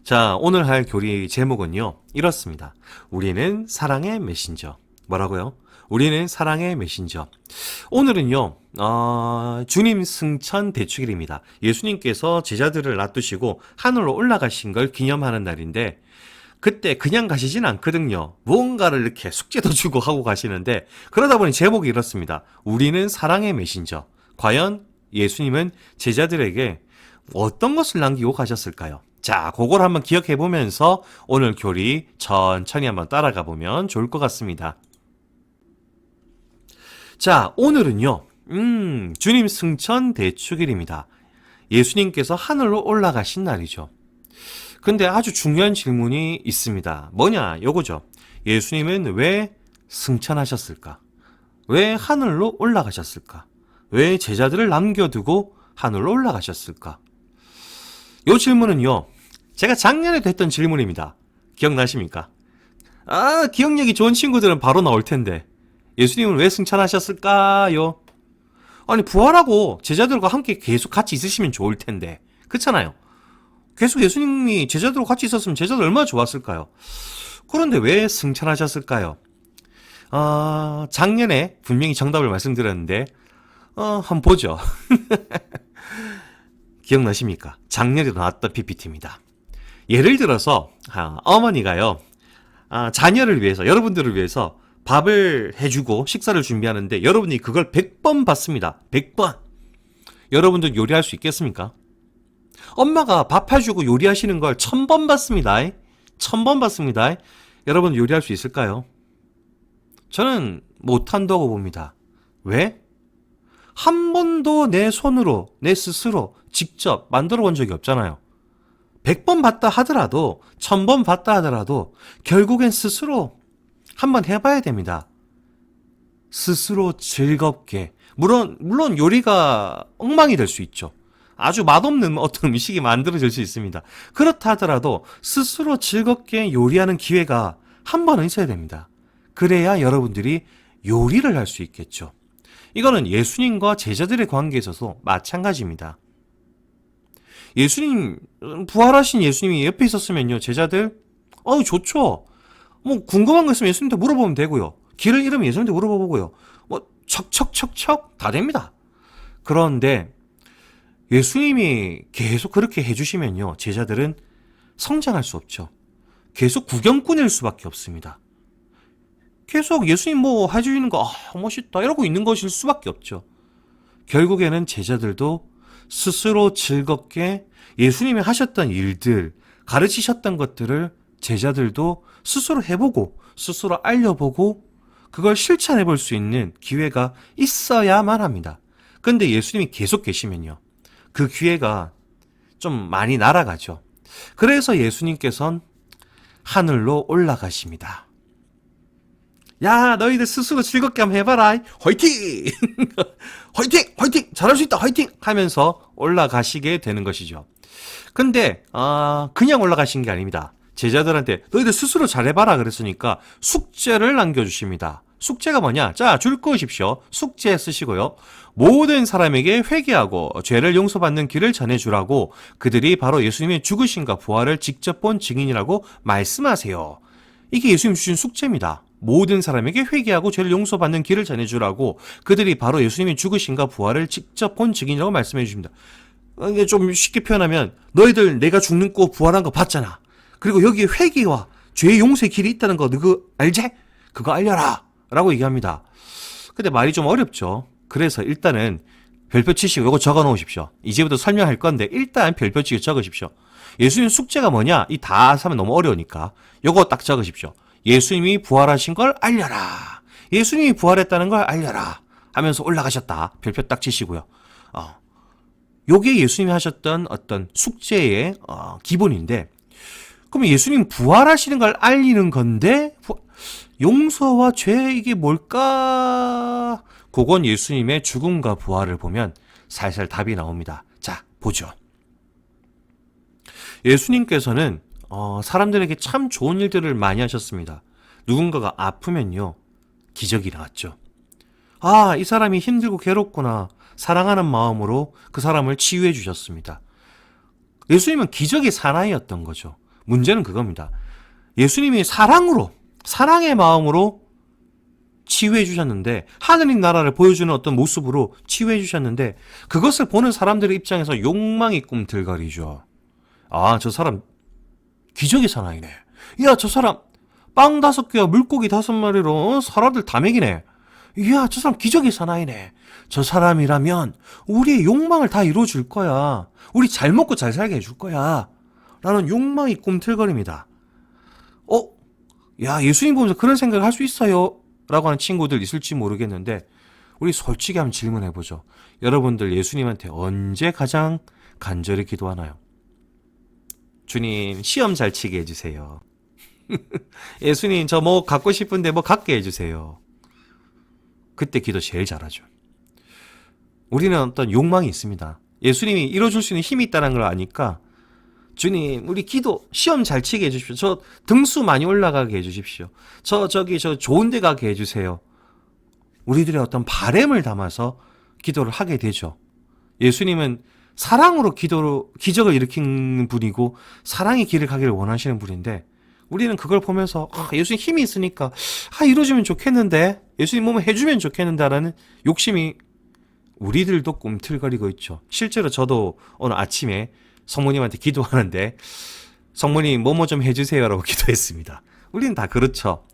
자, 오늘 할 교리 제목은요, 이렇습니다. 우리는 사랑의 메신저. 뭐라고요? 우리는 사랑의 메신저. 오늘은요, 주님 승천 대축일입니다. 예수님께서 제자들을 놔두시고 하늘로 올라가신 걸 기념하는 날인데, 그때 그냥 가시진 않거든요. 무언가를 이렇게 숙제도 주고 하고 가시는데, 그러다 보니 제목이 이렇습니다. 우리는 사랑의 메신저. 과연 예수님은 제자들에게 어떤 것을 남기고 가셨을까요? 자, 그걸 한번 기억해 보면서 오늘 교리 천천히 한번 따라가 보면 좋을 것 같습니다. 자, 오늘은요, 주님 승천 대축일입니다. 예수님께서 하늘로 올라가신 날이죠. 근데 아주 중요한 질문이 있습니다. 뭐냐, 요거죠. 예수님은 왜 승천하셨을까? 왜 하늘로 올라가셨을까? 왜 제자들을 남겨두고 하늘로 올라가셨을까? 요 질문은요, 제가 작년에도 했던 질문입니다. 기억나십니까? 기억력이 좋은 친구들은 바로 나올 텐데, 예수님은 왜 승천하셨을까요? 아니, 부활하고 제자들과 함께 계속 같이 있으시면 좋을 텐데, 그렇잖아요. 계속 예수님이 제자들과 같이 있었으면 제자들 얼마나 좋았을까요? 그런데 왜 승천하셨을까요? 작년에 분명히 정답을 말씀드렸는데, 한번 보죠. 기억나십니까? 작년에 나왔던 PPT입니다. 예를 들어서 어머니가요, 자녀를 위해서, 여러분들을 위해서 밥을 해주고 식사를 준비하는데 여러분이 그걸 100번 받습니다. 100번. 여러분들 요리할 수 있겠습니까? 엄마가 밥 해주고 요리하시는 걸 1000번 받습니다. 1000번 받습니다. 여러분 요리할 수 있을까요? 저는 못한다고 봅니다. 왜? 한 번도 내 손으로, 내 스스로 직접 만들어 본 적이 없잖아요. 100번 봤다 하더라도, 1000번 봤다 하더라도, 결국엔 스스로 한번 해봐야 됩니다. 스스로 즐겁게. 물론 요리가 엉망이 될 수 있죠. 아주 맛없는 어떤 음식이 만들어질 수 있습니다. 그렇다 하더라도, 스스로 즐겁게 요리하는 기회가 한 번은 있어야 됩니다. 그래야 여러분들이 요리를 할 수 있겠죠. 이거는 예수님과 제자들의 관계에 있어서 마찬가지입니다. 예수님, 부활하신 예수님이 옆에 있었으면요, 제자들, 좋죠. 뭐, 궁금한 거 있으면 예수님한테 물어보면 되고요. 길을 잃으면 예수님한테 물어보고요. 뭐, 척척척척 다 됩니다. 그런데 예수님이 계속 그렇게 해주시면요, 제자들은 성장할 수 없죠. 계속 구경꾼일 수밖에 없습니다. 계속 예수님 뭐 해주시는 거, 멋있다, 이러고 있는 것일 수밖에 없죠. 결국에는 제자들도 스스로 즐겁게 예수님이 하셨던 일들, 가르치셨던 것들을 제자들도 스스로 해보고, 스스로 알려보고, 그걸 실천해 볼 수 있는 기회가 있어야만 합니다. 근데 예수님이 계속 계시면요, 그 기회가 좀 많이 날아가죠. 그래서 예수님께서는 하늘로 올라가십니다. 야, 너희들 스스로 즐겁게 한번 해봐라. 화이팅! 화이팅! 화이팅! 잘할 수 있다. 화이팅! 하면서 올라가시게 되는 것이죠. 근데 그냥 올라가신 게 아닙니다. 제자들한테 너희들 스스로 잘해봐라 그랬으니까 숙제를 남겨주십니다. 숙제가 뭐냐? 자, 줄 거십시오. 숙제 쓰시고요. 모든 사람에게 회개하고 죄를 용서받는 길을 전해주라고, 그들이 바로 예수님의 죽으심과 부활을 직접 본 증인이라고 말씀하세요. 이게 예수님 주신 숙제입니다. 모든 사람에게 회개하고 죄를 용서받는 길을 전해주라고, 그들이 바로 예수님의 죽으심과 부활을 직접 본 증인이라고 말씀해 주십니다. 이게 좀 쉽게 표현하면, 너희들 내가 죽는 거 부활한 거 봤잖아. 그리고 여기에 회개와 죄의 용서의 길이 있다는 거 너그 알지? 그거 알려라 라고 얘기합니다. 근데 말이 좀 어렵죠. 그래서 일단은 별표 치시고 이거 적어 놓으십시오. 이제부터 설명할 건데 일단 별표 치고 적으십시오. 예수님 숙제가 뭐냐? 이 다 하면 너무 어려우니까 요거 딱 적으십시오. 예수님이 부활하신 걸 알려라. 예수님이 부활했다는 걸 알려라. 하면서 올라가셨다. 별표 딱 치시고요. 요게 예수님이 하셨던 어떤 숙제의 기본인데, 그럼 예수님 부활하시는 걸 알리는 건데 용서와 죄 이게 뭘까? 그건 예수님의 죽음과 부활을 보면 살살 답이 나옵니다. 자, 보죠. 예수님께서는 사람들에게 참 좋은 일들을 많이 하셨습니다. 누군가가 아프면요, 기적이 나왔죠. 이 사람이 힘들고 괴롭구나. 사랑하는 마음으로 그 사람을 치유해 주셨습니다. 예수님은 기적의 사나이였던 거죠. 문제는 그겁니다. 예수님이 사랑으로, 사랑의 마음으로 치유해 주셨는데, 하느님 나라를 보여주는 어떤 모습으로 치유해 주셨는데, 그것을 보는 사람들의 입장에서 욕망이 꿈틀거리죠. 아, 저 사람 기적의 사나이네. 야, 저 사람 빵 5개와 물고기 5마리로 사람들 다 먹이네. 이야, 저 사람 기적의 사나이네. 저 사람이라면 우리의 욕망을 다 이루어줄 거야. 우리 잘 먹고 잘 살게 해줄 거야. 라는 욕망이 꿈틀거립니다. 야, 예수님 보면서 그런 생각을 할 수 있어요? 라고 하는 친구들 있을지 모르겠는데, 우리 솔직히 한번 질문해보죠. 여러분들 예수님한테 언제 가장 간절히 기도하나요? 주님, 시험 잘 치게 해주세요. 예수님, 저 뭐 갖고 싶은데 뭐 갖게 해주세요. 그때 기도 제일 잘하죠. 우리는 어떤 욕망이 있습니다. 예수님이 이뤄줄 수 있는 힘이 있다는 걸 아니까, 주님, 우리 기도 시험 잘 치게 해주십시오. 저 등수 많이 올라가게 해주십시오. 저 좋은 데 가게 해주세요. 우리들의 어떤 바램을 담아서 기도를 하게 되죠. 예수님은 사랑으로 기적을 일으키는 분이고, 사랑의 길을 가기를 원하시는 분인데, 우리는 그걸 보면서 예수님 힘이 있으니까 이루어지면 좋겠는데, 예수님 몸을 해주면 좋겠는데 라는 욕심이 우리들도 꿈틀거리고 있죠. 실제로 저도 오늘 아침에 성모님한테 기도하는데, 성모님 뭐뭐 좀 해주세요 라고 기도했습니다. 우리는 다 그렇죠.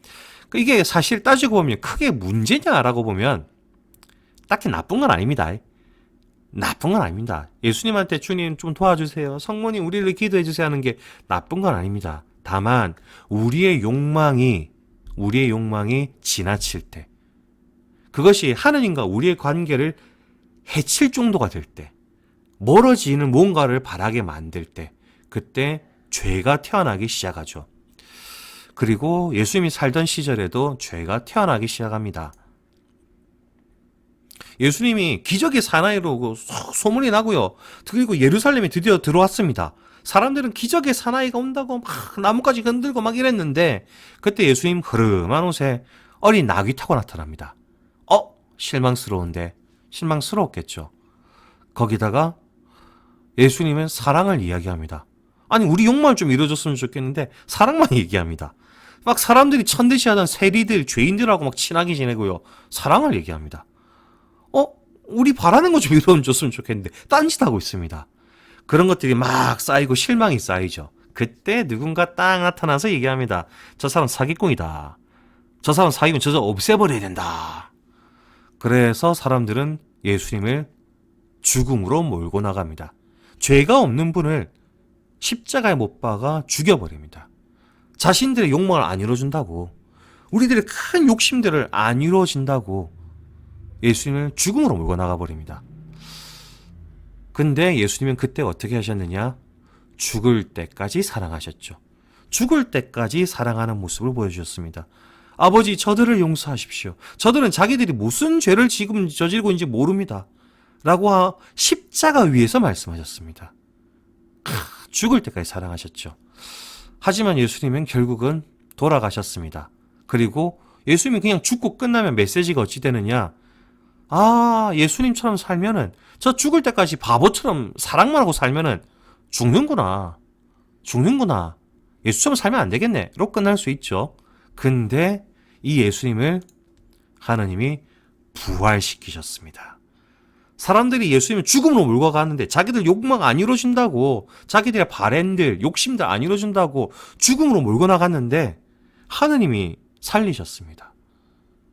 이게 사실 따지고 보면 크게 문제냐라고 보면 딱히 나쁜 건 아닙니다. 나쁜 건 아닙니다. 예수님한테 주님 좀 도와주세요, 성모님 우리를 기도해 주세요 하는 게 나쁜 건 아닙니다. 다만 우리의 욕망이 지나칠 때, 그것이 하느님과 우리의 관계를 해칠 정도가 될 때, 멀어지는 뭔가를 바라게 만들 때, 그때 죄가 태어나기 시작하죠. 그리고 예수님이 살던 시절에도 죄가 태어나기 시작합니다. 예수님이 기적의 사나이로 소문이 나고요. 그리고 예루살렘에 드디어 들어왔습니다. 사람들은 기적의 사나이가 온다고 막 나뭇가지 흔들고 막 이랬는데, 그때 예수님 흐름한 옷에 어린 나귀 타고 나타납니다. 실망스러웠겠죠. 거기다가 예수님은 사랑을 이야기합니다. 아니, 우리 욕망을 좀 이루어졌으면 좋겠는데 사랑만 얘기합니다. 막 사람들이 천대시하던 세리들, 죄인들하고 막 친하게 지내고요. 사랑을 얘기합니다. 우리 바라는 거 좀 이루어졌으면 좋겠는데 딴짓하고 있습니다. 그런 것들이 막 쌓이고 실망이 쌓이죠. 그때 누군가 딱 나타나서 얘기합니다. 저 사람 사기꾼이다. 저 사람 사기꾼, 저 없애버려야 된다. 그래서 사람들은 예수님을 죽음으로 몰고 나갑니다. 죄가 없는 분을 십자가에 못 박아 죽여버립니다. 자신들의 욕망을 안 이루어준다고, 우리들의 큰 욕심들을 안 이루어진다고 예수님을 죽음으로 몰고 나가버립니다. 근데 예수님은 그때 어떻게 하셨느냐? 죽을 때까지 사랑하셨죠. 죽을 때까지 사랑하는 모습을 보여주셨습니다. 아버지, 저들을 용서하십시오. 저들은 자기들이 무슨 죄를 지금 저지르고 있는지 모릅니다. 라고 십자가 위에서 말씀하셨습니다. 죽을 때까지 사랑하셨죠. 하지만 예수님은 결국은 돌아가셨습니다. 그리고 예수님이 그냥 죽고 끝나면 메시지가 어찌 되느냐? 예수님처럼 살면은, 저 죽을 때까지 바보처럼 사랑만 하고 살면은 죽는구나. 예수처럼 살면 안 되겠네. 로 끝날 수 있죠. 근데 이 예수님을 하나님이 부활시키셨습니다. 사람들이 예수님을 죽음으로 몰고 가는데, 자기들 욕망 안 이루어진다고, 자기들의 바램들, 욕심들 안 이루어진다고 죽음으로 몰고 나갔는데, 하느님이 살리셨습니다.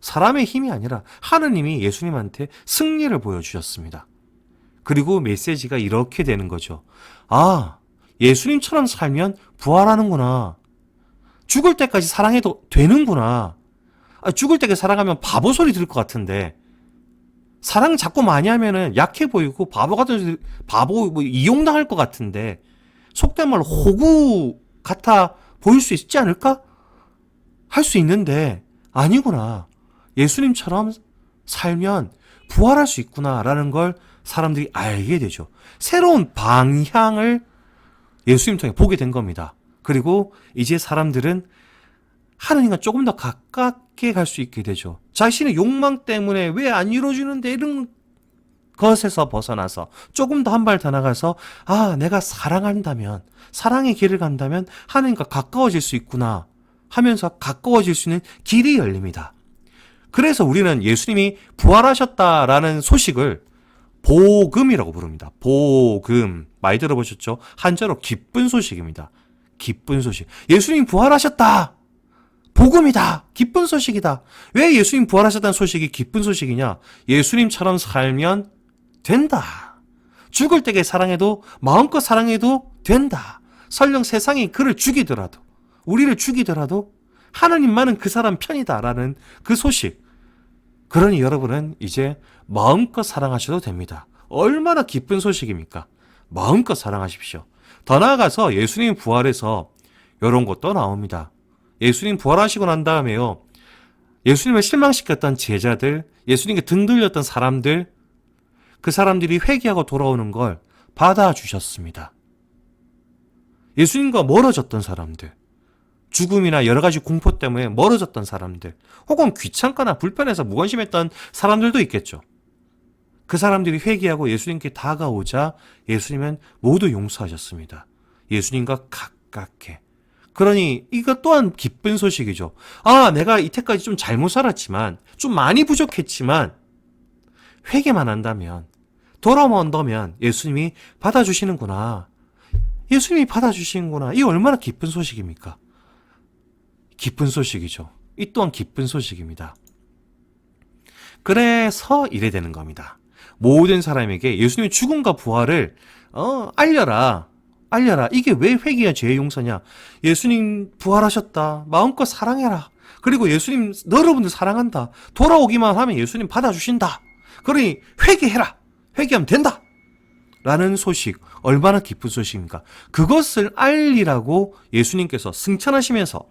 사람의 힘이 아니라 하느님이 예수님한테 승리를 보여주셨습니다. 그리고 메시지가 이렇게 되는 거죠. 예수님처럼 살면 부활하는구나. 죽을 때까지 사랑해도 되는구나. 죽을 때까지 사랑하면 바보 소리 들을 것 같은데, 사랑 자꾸 많이 하면은 약해 보이고 바보 이용당할 것 같은데, 속된 말로 호구 같아 보일 수 있지 않을까? 할 수 있는데 아니구나. 예수님처럼 살면 부활할 수 있구나라는 걸 사람들이 알게 되죠. 새로운 방향을 예수님 통해 보게 된 겁니다. 그리고 이제 사람들은 하느님과 조금 더 가깝게 갈 수 있게 되죠. 자신의 욕망 때문에 왜 안 이루어지는데, 이런 그것에서 벗어나서 조금 더 한 발 더 나가서 내가 사랑한다면, 사랑의 길을 간다면 하나님과 가까워질 수 있구나 하면서 가까워질 수 있는 길이 열립니다. 그래서 우리는 예수님이 부활하셨다라는 소식을 복음이라고 부릅니다. 복음. 많이 들어보셨죠? 한자로 기쁜 소식입니다. 기쁜 소식. 예수님 부활하셨다! 복음이다! 기쁜 소식이다! 왜 예수님 부활하셨다는 소식이 기쁜 소식이냐? 예수님처럼 살면 된다. 죽을 때에 사랑해도 마음껏 사랑해도 된다. 설령 세상이 그를 죽이더라도, 우리를 죽이더라도 하나님만은 그 사람 편이다라는 그 소식. 그러니 여러분은 이제 마음껏 사랑하셔도 됩니다. 얼마나 기쁜 소식입니까? 마음껏 사랑하십시오. 더 나아가서 예수님 부활해서 이런 것도 나옵니다. 예수님 부활하시고 난 다음에요, 예수님을 실망시켰던 제자들, 예수님께 등 돌렸던 사람들, 그 사람들이 회개하고 돌아오는 걸 받아주셨습니다. 예수님과 멀어졌던 사람들, 죽음이나 여러 가지 공포 때문에 멀어졌던 사람들, 혹은 귀찮거나 불편해서 무관심했던 사람들도 있겠죠. 그 사람들이 회개하고 예수님께 다가오자 예수님은 모두 용서하셨습니다. 예수님과 가깝게. 그러니 이것 또한 기쁜 소식이죠. 내가 이때까지 좀 잘못 살았지만, 좀 많이 부족했지만 회개만 한다면, 돌아온다면 예수님이 받아주시는구나. 예수님이 받아주시는구나. 이 얼마나 기쁜 소식입니까? 기쁜 소식이죠. 이 또한 기쁜 소식입니다. 그래서 이래 되는 겁니다. 모든 사람에게 예수님의 죽음과 부활을 알려라. 이게 왜 회개야 죄의 용서냐? 예수님 부활하셨다. 마음껏 사랑해라. 그리고 예수님 여러분들 사랑한다. 돌아오기만 하면 예수님 받아주신다. 그러니 회개해라. 회개하면 된다. 라는 소식, 얼마나 기쁜 소식입니까? 그것을 알리라고 예수님께서 승천하시면서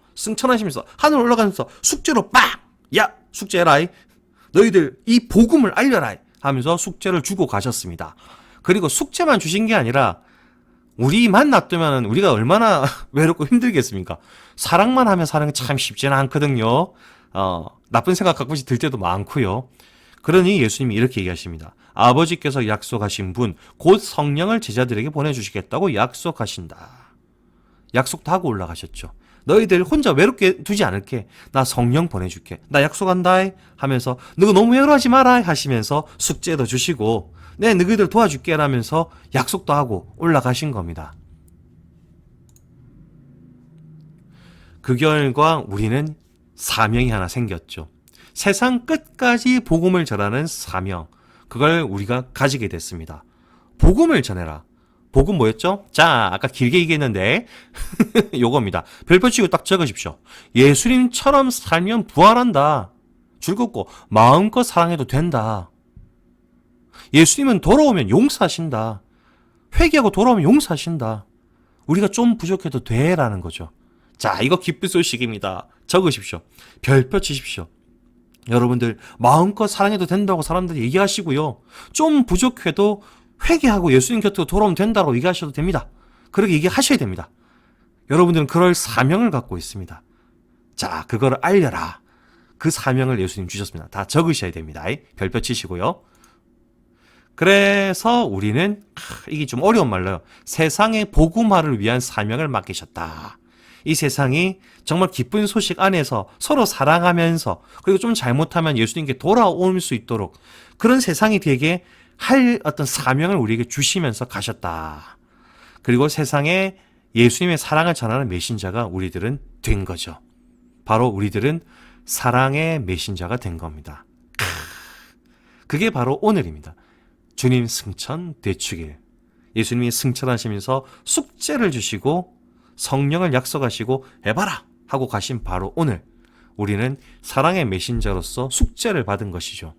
하늘 올라가면서 숙제로 빡! 야! 숙제해라. 너희들 이 복음을 알려라. 하면서 숙제를 주고 가셨습니다. 그리고 숙제만 주신 게 아니라 우리만 놔두면 우리가 얼마나 외롭고 힘들겠습니까? 사랑만 하면 사는 게 참 쉽지는 않거든요. 나쁜 생각 가끔씩 들 때도 많고요. 그러니 예수님이 이렇게 얘기하십니다. 아버지께서 약속하신 분, 곧 성령을 제자들에게 보내주시겠다고 약속하신다. 약속도 하고 올라가셨죠. 너희들 혼자 외롭게 두지 않을게. 나 성령 보내줄게. 나 약속한다 하면서 너가 너무 외로워하지 마라 하시면서 숙제도 주시고 너희들 도와줄게 라면서 약속도 하고 올라가신 겁니다. 그 결과 우리는 사명이 하나 생겼죠. 세상 끝까지 복음을 전하는 사명. 그걸 우리가 가지게 됐습니다. 복음을 전해라. 복음 뭐였죠? 자, 아까 길게 얘기했는데 요겁니다. 별표 치고 딱 적으십시오. 예수님처럼 살면 부활한다. 즐겁고 마음껏 사랑해도 된다. 예수님은 돌아오면 용서하신다. 회개하고 돌아오면 용서하신다. 우리가 좀 부족해도 돼라는 거죠. 자, 이거 기쁜 소식입니다. 적으십시오. 별표 치십시오. 여러분들 마음껏 사랑해도 된다고 사람들이 얘기하시고요. 좀 부족해도 회개하고 예수님 곁으로 돌아오면 된다고 얘기하셔도 됩니다. 그렇게 얘기하셔야 됩니다. 여러분들은 그럴 사명을 갖고 있습니다. 자, 그거를 알려라. 그 사명을 예수님 주셨습니다. 다 적으셔야 됩니다. 별표 치시고요. 그래서 우리는 이게 좀 어려운 말로요. 세상의 복음화를 위한 사명을 맡기셨다. 이 세상이 정말 기쁜 소식 안에서 서로 사랑하면서 그리고 좀 잘못하면 예수님께 돌아올 수 있도록 그런 세상이 되게 할 어떤 사명을 우리에게 주시면서 가셨다. 그리고 세상에 예수님의 사랑을 전하는 메신저가 우리들은 된 거죠. 바로 우리들은 사랑의 메신저가 된 겁니다. 그게 바로 오늘입니다. 주님 승천 되추길. 예수님이 승천하시면서 숙제를 주시고 성령을 약속하시고 해봐라 하고 가신 바로 오늘 우리는 사랑의 메신저로서 숙제를 받은 것이죠.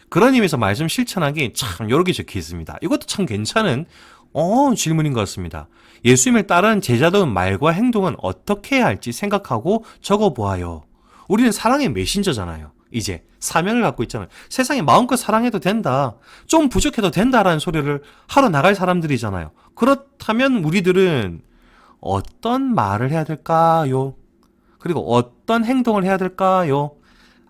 그런 의미에서 말씀 실천하기 참 여러 개 적혀 있습니다. 이것도 참 괜찮은 질문인 것 같습니다. 예수님을 따르는 제자들의 말과 행동은 어떻게 해야 할지 생각하고 적어보아요. 우리는 사랑의 메신저잖아요. 이제 사명을 갖고 있잖아요. 세상에 마음껏 사랑해도 된다. 좀 부족해도 된다라는 소리를 하러 나갈 사람들이잖아요. 그렇다면 우리들은 어떤 말을 해야 될까요? 그리고 어떤 행동을 해야 될까요?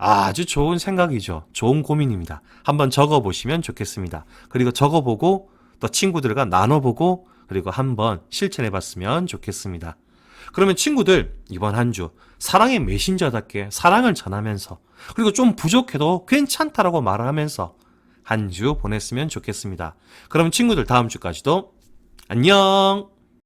아주 좋은 생각이죠. 좋은 고민입니다. 한번 적어보시면 좋겠습니다. 그리고 적어보고 또 친구들과 나눠보고 그리고 한번 실천해봤으면 좋겠습니다. 그러면 친구들 이번 한 주 사랑의 메신저답게 사랑을 전하면서 그리고 좀 부족해도 괜찮다라고 말을 하면서 한 주 보냈으면 좋겠습니다. 그럼 친구들 다음 주까지도 안녕.